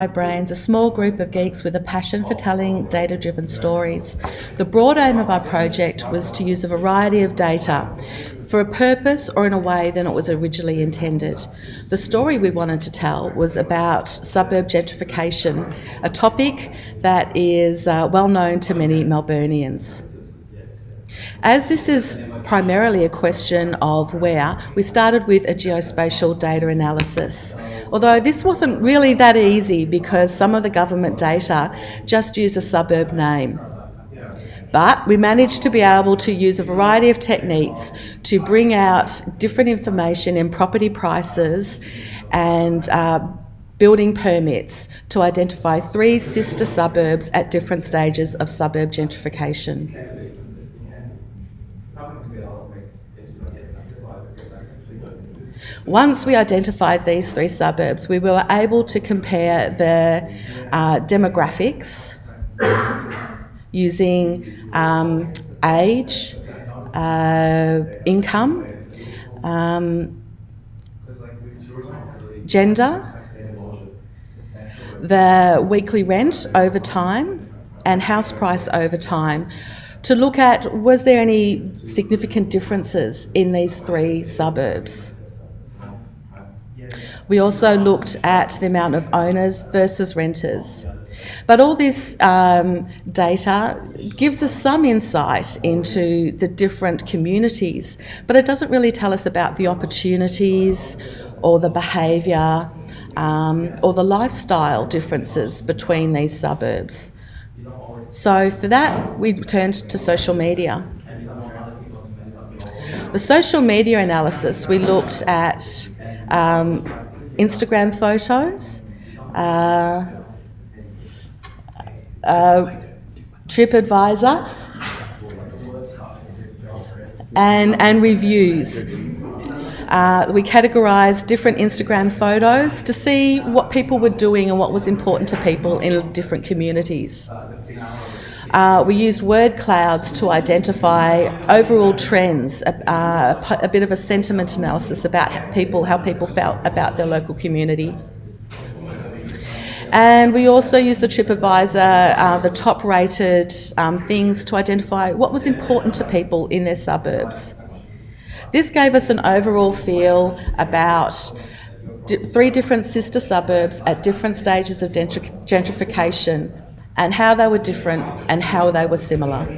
Brains, a small group of geeks with a passion for telling data-driven stories. The broad aim of our project was to use a variety of data for a purpose or in a way than it was originally intended. The story we wanted to tell was about suburb gentrification, a topic that is well known to many Melburnians. As this is primarily a question of where, we started with a geospatial data analysis. Although this wasn't really that easy because some of the government data just used a suburb name. But we managed to be able to use a variety of techniques to bring out different information in property prices and building permits to identify 3 sister suburbs at different stages of suburb gentrification. Once we identified these 3 suburbs, we were able to compare the demographics using age, income, gender, the weekly rent over time, and house price over time, to look at was there any significant differences in these 3 suburbs. We also looked at the amount of owners versus renters. But all this data gives us some insight into the different communities, but it doesn't really tell us about the opportunities or the behaviour or the lifestyle differences between these suburbs. So for that, we turned to social media. The social media analysis, we looked at Instagram photos, TripAdvisor, and reviews. We categorised different Instagram photos to see what people were doing and what was important to people in different communities. We used word clouds to identify overall trends, a bit of a sentiment analysis about how people felt about their local community. And we also used the TripAdvisor, the top-rated things to identify what was important to people in their suburbs. This gave us an overall feel about 3 different sister suburbs at different stages of gentrification and how they were different and how they were similar.